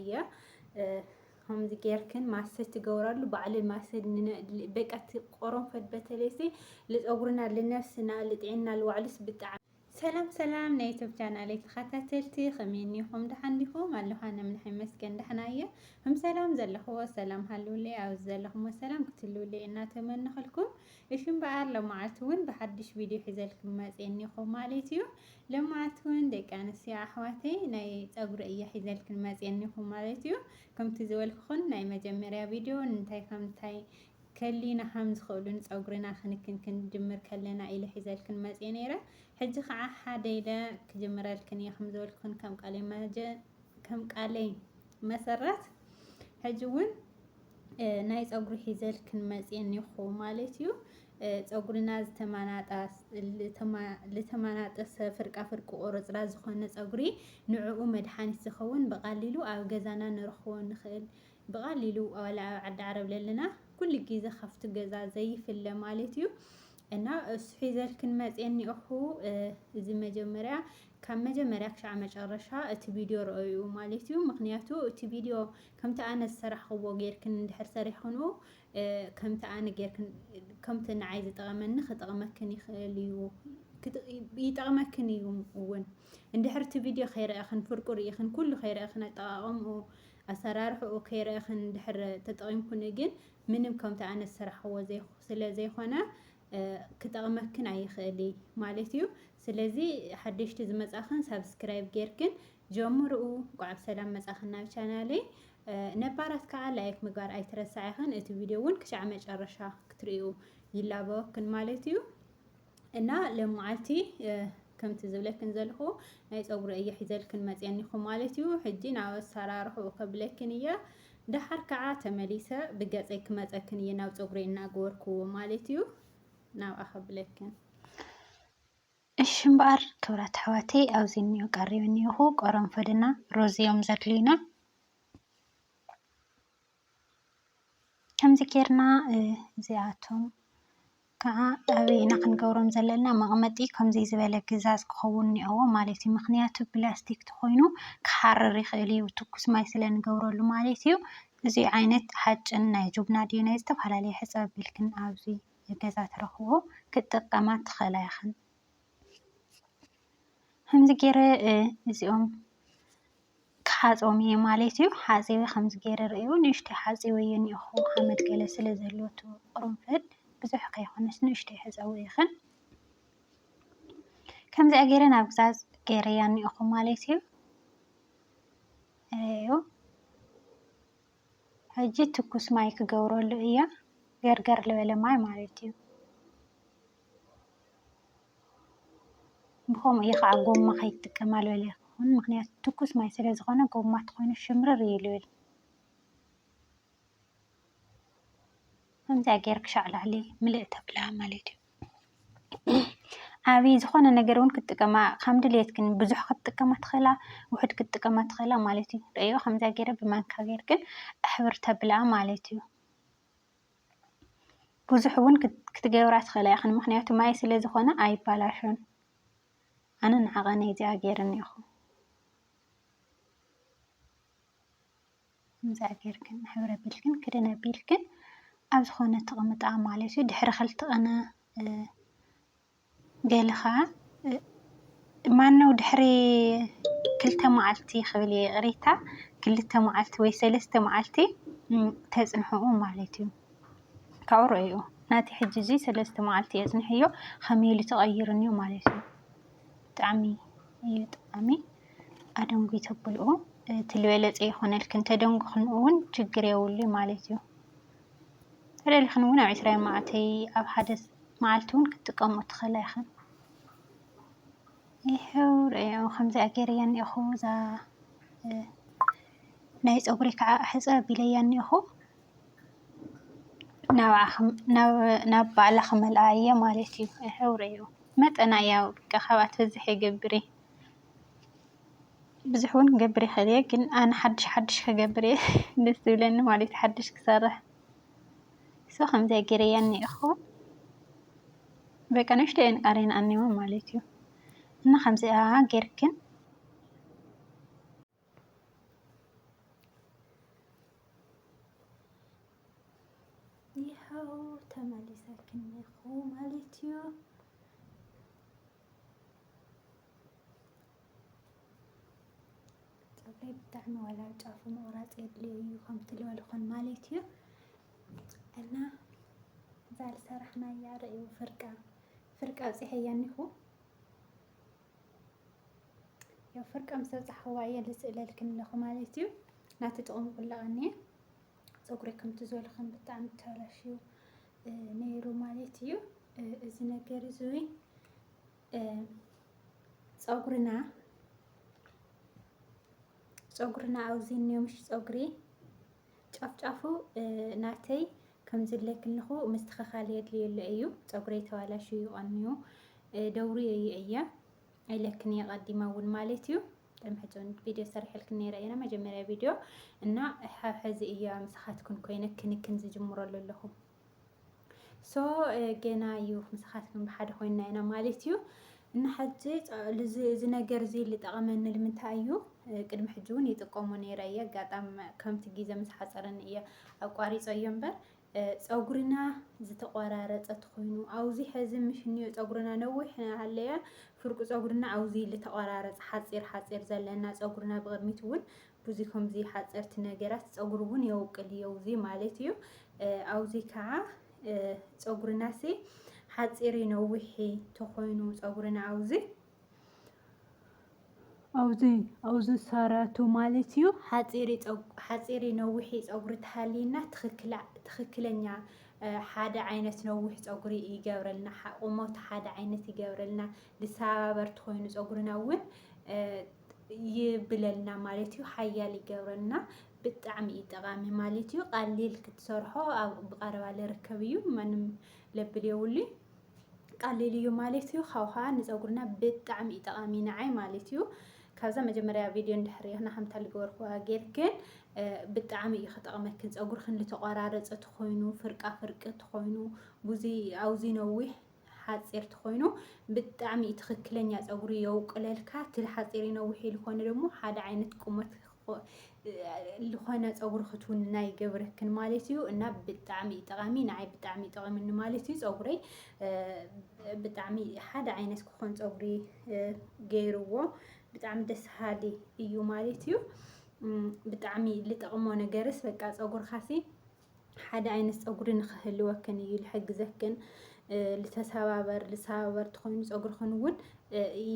እያ ከምዚ ጌርክን ማሰት ትገብራሉ ባዕል ማሰት በቃት ቆሮንፈት በተለይሲ ለፀጉርና ለነፍስና ለጤና ለዋዕልስ ብጣዕሚ ሰላም ናይ ዩቲዩብ ቻናል ተኸታተልቲ ከመይኒኹም ደሓንዲኹም ኣለኹ ንምንሐ መስገን ደሕናየ ሰላም ዘለኽዎ ሰላም ሃልውለይ ኣብ ዘለኹም ሰላም ክትልውለይ እናተመንኸልኩም እሽም በዓል ለማዓት እውን በሓድሽ ቪድዮ ሒዘልኩም መፅኒኹም ማለት እዩ ለማዓት እውን ደቂ ኣንስትዮ ኣሕዋተይ ናይ ፀጉሪ እያ ሒዘልኩም መፅኒኹም ማለት እዩ ከምቲ ዝበልኩኹን ናይ መጀመርያ ቪድዮ እንታይ ከምታይ ከሊና ከም ዝኽእሉን ፀጉርና ክንክን ድምር ከለና ኢለ ሒዘልክን መፅየ ነይረ ሕጂ ከዓ ሓደ ኢለ ክጅምረልክን እየ ከም ዝበልኩን ከም ቃለይ መሰረት ሕጂ እውን ናይ ፀጉሪ ሒዘልክን መፅየኒኹ ማለት እዩ ፀጉርና ዝተመናጠሰ ፍርቃ ፍርቂ ቁርፅራ ዝኾነ ፀጉሪ ንዕኡ መድሓኒት ዝኸውን ብቐሊሉ ኣብ ገዛና ንረኽቦ ንኽእል ብቐሊሉ ወላ ኣብ ዓዲ ዓረብ ለለና ኩሉ ግዜ ካብቲ ገዛ ዘይፍለ ማለት እዩ እና እሱ ሒዘልክን መፅየኒኹ እዚ መጀመርያ ካብ መጀመርያ ክሳብ መጨረሻ እቲ ቪድዮ ረኣዩ ማለት እዩ ምክንያቱ እቲ ቪድዮ ከምቲ ኣነ ዝሰራሕክዎ ጌርክን እንድሕር ሰሪሕክኑ ከምቲ ኣነ ጌርክን ከምቲ ንዓይ ዝጠቕመኒ ክጠቕመክን ይኽእል እዩ ይጠቕመክን እዩ እውን እንድሕር እቲ ቪድዮ ከይረአኽን ፍርቁ ርኢኽን ኩሉ ከይረአኽን ኣጠቓቕምኡ ኣሰራርሕኡ ከይረአኽን እንድሕር ተጠቒምኩኒ ግን ምንም ከምቲ ኣነ ዝሰራሕክዎ ስለዘይኾነ ክጠቕመክን ኣይኽእል ማለት እዩ ስለዚ ሓደሽቲ ዝመጻኽን ሰብስክራይብ ጌርክን ጀምርኡ ቋዕ ሰላም መጻኽና ቻናለይ ነባራት ከዓ ላይክ ምግባር ኣይትረሳዕኽን እቲ ቪድዮ እውን ክሳብ መጨረሻ ክትሪኡ ይላበወክን ማለት እዩ እና ለማዓልቲ ከምቲ ዝብለክን ዘለኹ ናይ ፀጉሪ እያ ሒዘልክን መፅየኒኹም ማለት እዩ ሕጂ ናብ ኣሰራርሕኡ ከብለክን እየ ድሓር ከዓ ተመሊሰ ብገፀይ ክመፀክን እየ ናብ ፀጉሪ እናገበርክዎ ማለት እዩ ናብ ኣኸብለክን እሺ እምበኣር ክብራት ኣሕዋተይ ኣብዚ እኒኦ ቀሪቡ እኒኹ ቆረንፈድና ሮዝ እዮም ዘድልዩና ከምዚ ጌርና እዚኣቶም ከዓ ኣበይና ክንገብሮም ዘለና መቕመጢ ከምዚ ዝበለ ግዛዝ ክኸውን እኒአዎ ማለት እዩ ምክንያቱ ፕላስቲክ ተኾይኑ ክሓርር ይኽእል እዩ ትኩስ ማይ ስለንገብረሉ ማለት እዩ እዚ ዓይነት ሓጭን ናይ ጁብና ድዩ ናይ ዝተፈላለየ ሕፀ ኣቢልክን ኣብዚ ገዛ ትረኽቦ ክጥቀማ ትኽእላ ኢኽን ከምዚ ገይረ እዚኦም ክሓፆም እየ ማለት እዩ ሓፂበ ከምዚ ገይረ ርእዩ ንእሽተይ ሓፂበ እየ እኒአኹ ሓመድ ገለ ስለ ዘለዎቱ ቅርንፍድ ብዙሕ ከይኾነስ ንእሽተይ ሕፀዊ ኢኽን ከምዚኣ ገይረ ናብ ግዛዝ ገይረያ እኒአኹ ማለት እዩ እዩ ሕጂ ትኩስ ማይ ክገብረሉ እያ ገርገር ዝበለ ማይ ማለት እዩ ብኸምኡ እየ ከዓ ጎማ ከይትጥቀማ ልበለ ይኹን ምክንያቱ ትኩስ ማይ ስለ ዝኾነ ጎማ ተኾይኑ ሽምርር ይልብል ከምዚኣ ገይረ ክሻዕ ላዕሊ ምልእ ተብላ ማለት እዩ ዓብይ ዝኾነ ነገር እውን ክትጥቀማ ከም ድሌትክን ብዙሕ ክትጥቀማ ትኽእላ ውሕድ ክትጥቀማ ትኽእላ ማለት እዩ ርእዮ ከምዚኣ ገይረ ብማንካ ጌርክን ኣሕብር ተብላ ማለት እዩ ብዙሕ እውን ክትገብራ ትኽእላ ኢኽን ምክንያቱ ማይ ስለ ዝኾነ ኣይባላሾን ኣነ ንዓቐነ እዚኣ ገይረ እኒአኹ ከምዚኣ ጌርክን ኣሕብር ኣቢልክን ክደን ኣቢልክን ኣብ ዝኾነ ተቕምጣ ማለት እዩ ድሕሪ 2 ቀነ ገለ ከዓ ማነው ድሕሪ 2 መዓልቲ ክብል እየ ቅሪታ 2 መዓልቲ ወይ 3 መዓልቲ ተፅንሕኡ ማለት እዩ ካብኡ ርእዩ ናቲ ሕጂ እዚ 3 መዓልቲ እየ ኣፅኒሕዮ ከመይ ኢሉ ተቐይሩኒ ማለት እዩ ብጣዕሚ እዩ ጠቃሚ ኣደንጉ ተብልኡ ትልበለፀ ይኾነልክን ተደንጉኽን እውን ችግር የብሉ ማለት እዩ ተደሊኽን እውን ኣብ 20 መዓልተይ ኣብ ሓደ መዓልቲ እውን ክትጥቀምኡ ትኽእላ ኢኽን ይሄው ርእዮ ከምዚኣ ገይረያ እኒአኹ እዛ ናይ ፀጉሪ ከዓ ሕፀ ኣቢለያ እኒአኹ ናብ ባዕላ ክመልኣ እየ ማለት እዩ ይሄው ርእዮ መጠና ያው በቃ ካብኣ ትበዝሕ የገብር እየ ብዙሕ እውን ክገብር ይኽእል እየ ግን ኣነ ሓድሽ ክገብር እየ ደስ ዝብለኒ ማለት እዩ ሓድሽ ክሰርሕ እሱ ከምዚኣ ገይረያ እኒአኹ በቃ ንእሽተይን ቀሪና እኒአዎ ማለት እዩ እና ከምዚኣ ጌርክን ቻው ተመሊሰክንኹ ማለት እዩ ፀጉረይ ብጣዕሚ ዋላ ጫፉ ምቑራፅ የድልዮ እዩ ከምቲ ዝበልኩን ማለት እዩ እና እዛ ዝሰራሕናያ ርእዩ ፍርቃ ኣውፂሐያ እኒኹ ያው ፍርቃ ምስ ኣውፃሕኽዋ እየ ዝስእለልክን ኣለኹ ማለት እዩ ናቲ ጥቕሙ ቁላቕ እኒአ ፀጉረይ ከምቲ ዝበልኩን ብጣዕሚ ተበላሽዩ ነይሩ ማለት እዩ እዚ ነገር እዚ ፀጉርና ኣብዚ እኒኦ ምሽ ፀጉሪ ጫፍጫፉ ናተይ ከም ዝለክልኹ ምስትኽኻል የድልየሉ እዩ ፀጉረይ ተበላሽዩ ቀኒዩ ደውሪ እየ ኣይለክን እየ ቀዲማ እውን ማለት እዩ ቅድሚ ሕጂ ቪድዮ ሰሪሐልክን ነይረ ኢና መጀመርያ ቪድዮ እና ሕዚ እያ ምሳኻትኩን ኮይነ ክንክን ዝጅምረሉ ኣለኹ ሶ ገና እዩ ምሳኻትኩን ብሓደ ኮይና ኢና ማለት እዩ እና ሕጂ እዚ ነገር እዚ ዝጠቕመኒ ንምንታይ እዩ ቅድሚ ሕጂ እውን ይጥቀሙ ነይረ እየ ኣጋጣሚ ከምቲ ግዜ ምስ ሓፀረኒ እየ ኣቋሪፀ እዮ እምበር ፀጉርና ዝተቆራረፀት ኮይኑ ኣብዚ ሕዚ ምሽ እኒኦ ፀጉርና ነዊሕ ሃለየ ፍርቁ ፀጉርና ኣብዚ ዝተቆራረፀ ሓፂር ዘለና ፀጉርና ብቅድሚት እውን ብዙ ከምዚ ሓፀርቲ ነገራት ፀጉር እውን የውቅል እዩ ኣብዚ ማለት እዩ ኣብዚ ከዓ ፀጉርና ሲ ሓፂር ነዊሕ ተኮይኑ ፀጉርና ኣብዚ ሰረቱ ማለት እዩ ሓፂር ነዊሕ ፀጉሪ ተሃልይና ትክክለኛ ሓደ ዓይነት ነዊሕ ፀጉሪ ይገብረልና ቁመቱ ሓደ ዓይነት ይገብረልና ዝሰባበር ኮይኑ ፀጉርና እውን ይብለልና ማለት እዩ ሓያል ይገብረልና ብጣዕሚ እዩ ጠቃሚ ማለት እዩ ቀሊል ክትሰርሖ ብቀረባ ዝርከብ እዩ ማንም ለብል የብሉ ቀሊል እዩ ማለት እዩ ካብኡ ከዓ ንፀጉርና ብጣዕሚ እዩ ጠቃሚ ንዓይ ማለት እዩ ካብዛ መጀመርያ ቪድዮ እንድሕሪና ከምታ ዝገበርክዋ ጌርክን ብጣዕሚ እዩ ክጠቅመክን ፀጉርክን ዝተቆራረፀ ተኮይኑ ፍርቃ ተኮይኑ ብዙ ኣብዚ ነዊሕ ሓፂር ተኮይኑ ብጣዕሚ ትክክለኛ ፀጉሪ የውቅለልካ እቲ ሓፂር ነዊሕ ዝኾነ ደግሞ ሓደ ዓይነት ቁመት ዝኾነ ፀጉሪ ክትውንና ይገብረክን ማለት እዩ እና ብጣዕሚ ጠቃሚ ንዓይ ብጣዕሚ ጠቅምኒ ማለት እዩ ፀጉረይ ብጣዕሚ ሓደ ዓይነት ክኾን ፀጉሪ ገይርዎ ብጣዕሚ ደስ በሃሊ እዩ ማለት እዩ ብጣዕሚ ዝጠቅሞ ነገርስ በቃ ፀጉርካሲ ሓደ ዓይነት ፀጉሪ ንክህልወክን እዩ ዝሕግዘክን ዝተሰባበር ተኮይኑ ፀጉርክን እውን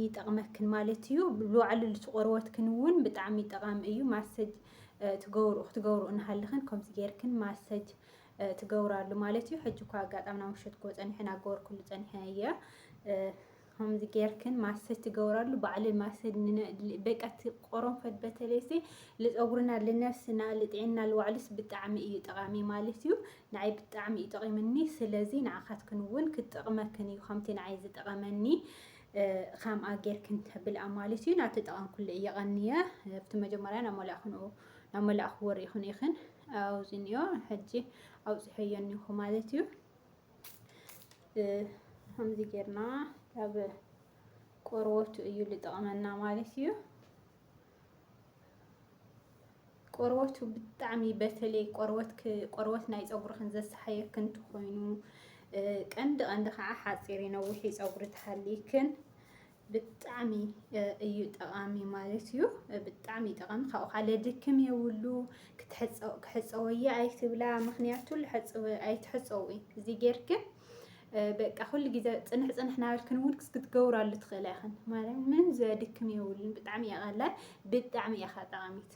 ይጠቅመክን ማለት እዩ ብባዕሉ ቆርበትክን እውን ብጣዕሚ ጠቃሚ እዩ ማሰጅ ክትገብሩ እናሃለክን ከምዚ ጌርክን ማሰጅ ትገብራሉ ማለት እዩ ሕጂ እኳ ኣጋጣሚ ናብ ውሽጥኩ ፀኒሐ እናገበርኩሉ ፀኒሐ እየ ከምዚ ጌርክን ማሰጅ ትገብራሉ ባዕሉ ማሰጅ በቃ ቆረንፈት በተለይሲ ንፀጉርና ንነፍስና ንጥዕና ንባዕሉስ ብጣዕሚ እዩ ጠቃሚ ማለት እዩ ንዓይ ብጣዕሚ እዩ ጠቂምኒ ስለዚ ንዓኻትክን እውን ክትጠቅመክን እዩ ከምቲ ንዓይ ዝጠቀመኒ ከምኣ ጌርክን ተብልኣ ማለት እዩ ናተጠቀምኩሉ እየ ቀኒየ ኣብቲ መጀመርያ ናብ መላእኽዎ ሪኢኹን ኢኽን ኣብዚ እኒኦ ሕጂ ኣውፅሐዮ እኒኹ ማለት እዩ ከምዚ ጌርና ኣብ ቆርበቱ እዩ ዝጠቅመና ማለት እዩ ቆርበቱ ብጣዕሚ በተለይ ቆርበት ናይ ፀጉርክን ዘሰሓየክን ተኮይኑ ቀንዲ ከዓ ሓፂር ነዊሕ ፀጉሪ ተሃልይክን ብጣዕሚ እዩ ጠቃሚ ማለት እዩ ብጣዕሚ ጠቃሚ ካብኡ ካለ ድክም የብሉ ክሕፀወየ ኣይትብላ ምክንያቱ ኣይትሕፀው እዚ ጌርክን በቃ ኩሉ ግዜ ፅንሕ ናበልክን እውን ክትገብራሉ ትኽእላ ኢኽን ማለት ምን ዘድክም የብሉን ብጣዕሚ እያ ቀላል ብጣዕሚ እያ ጠቃሚት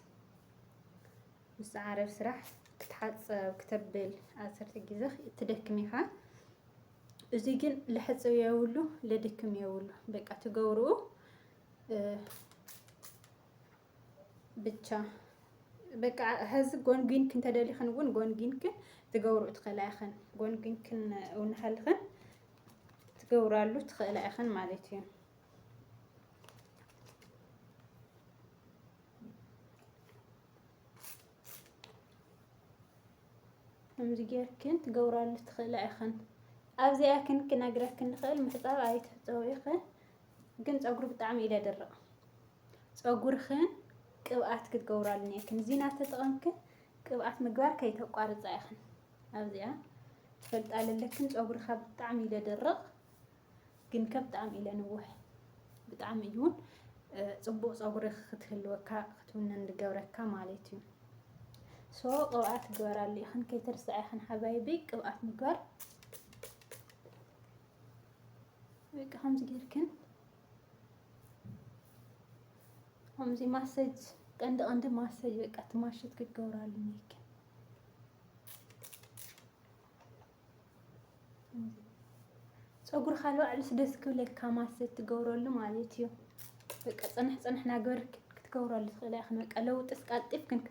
ምስ ዓረብ ስራሕ ክትሓፀብ ክተብል ዓሰርተ ግዜ ትደክም ኢኻ እዚ ግን ልሕፅብ የብሉ ለድክም የብሉ በቃ ትገብርኡ ብቻ በቃ ሕዚ ጎንጊንክን ተደሊኽን እውን ጎንጊንክን ትገብርኡ ትኽእላ ኢኽን ጎንጊንክን እናሃልክን ትገብራሉ ትኽእላ ኢኽን ማለት እዩ ከምዚ ጌርክን ትገብራሉ ትኽእላ ኢኽን ኣብዚኣ ክንነግረክን ንኽእል ምሕፃብ ኣይትሕፀው ኢኽን ግን ፀጉሪ ብጣዕሚ እዩ ዝደርቕ ፀጉርክን ቅብኣት ክትገብራሉ እኒአክን እዚ እናተጠቐምክን ቅብኣት ምግባር ከይተቋርፃ ኢኽን ኣብዚኣ تفلت لكن صغري خا بطعم إلى درق ግን ከብጣዕሚ ኢለ ንውሕ ብጣዕሚ እዩ ፅቡቅ ፀጉሪ ክትህልወካ ክትውነን ዝገብረካ ማለት እዩ ሶ ቅብኣት ግበራሉ ኢኽን ከይትርስዓ ኢኽን ሓባይቢ ቅብኣት ምግባር በቃ ከምዚ ጌርክን ከምዚ ማሰጅ ቀንዲ ማሰጅ በቃ ትማሽት ክትገብራሉ ነይክን ፀጉርካ ልባዕልስ ደስ ክብለካ ማሰጅ ትገብረሉ ማለት እዩ በቃ ፅንሕ ናገርክ ክትገብረሉ ትኽእላ ኢኽን በቃ ለውጥስ ቀልጢፍክን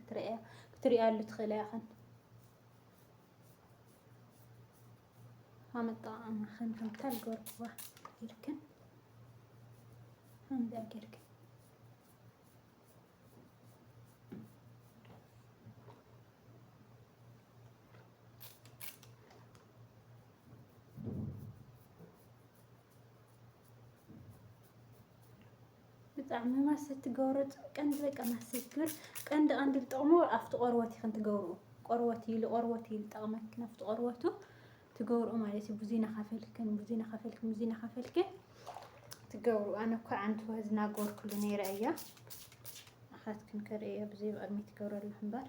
ክትሪኣሉ ትኽእላ ኢኽን ኣመጣቕማኽን ከምታ ልገርክዋ ጌርክን ከምዛ ጌርክን ብጣዕሚ ማሰጅ ትገብሮ ቀንዲ በቃ ማሰጅ ግር ቀንዲ ጥቕሙ ኣፍቲ ቆርበት ኢኽን ትገብርኡ ቆርበት ኢሉ ጠቕመክን ኣፍቲ ቆርበቱ ትገብርኡ ማለት እዩ ብዙይ ናኸፈልክን ትገብርኡ ኣነ እኳ ዓንቲ ዝናገርኩሉ ነይረ እያ ኣኻትክን ከርእየ ብዙይ ብቅድሚት ትገብረሉ እምበር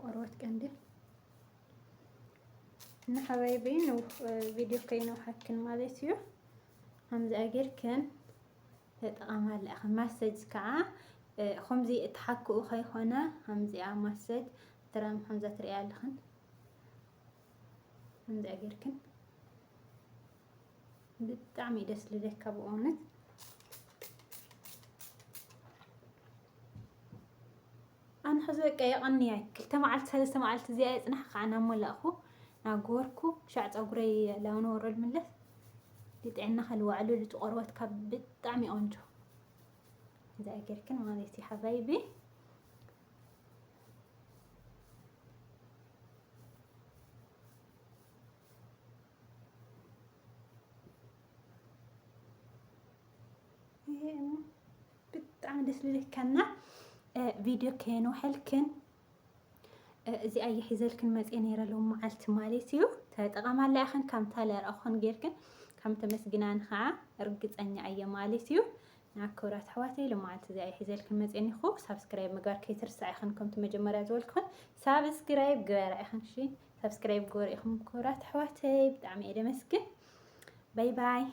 ቆርበት ቀንዲ حبايبي نو فيديو كينو حكن مالتيو همزة أجركن تتقامل أخن مسج كعا خمزي اتحكوا خي هنا همزة مسج ترى همزة ريال خن همزة أجركن بتعمي دس لذيك بقونت أنا حزبك يا أنيك تمعلت ثلاثة معلت زيادة نحق عنها ملا أخو ናጎርኩ ሻዕ ፀጉረይ ላውን ወረድ ምለስ ልጥዕና ከልዋዕሉ ልትቆርበት ካብ ብጣዕሚ ቆንጆ ዛገርክን ማለት እዩ ሓባይቢ ብጣዕሚ ደስ ልልከና ቪድዮ ከይኑ ሕልክን እዚ ኣየ ሒዘልክን መጽ ነይረሎም መዓልቲ ማለት እዩ ተጠቀማላ ኢኽን ከምታ ለርአኹን ጌርክን ከም ተመስግናን ከዓ እርግፀኛ እየ ማለት እዩ ናክብራት ኣሕዋተይ ለመዓልቲ እዚ ኣየ ሒዘልክን መጽ ኒኹ ሳብስክራይብ ምግባር ከይትርስዓ ኢኽን ከምቲ መጀመርያ ዝበልኩን ሳብስክራይብ ግበራ ኢኽን እሺ ሳብስክራይብ ግበሩ ኢኹም ክብራት ኣሕዋተይ ብጣዕሚ እየ ደመስግን ባይ ባይ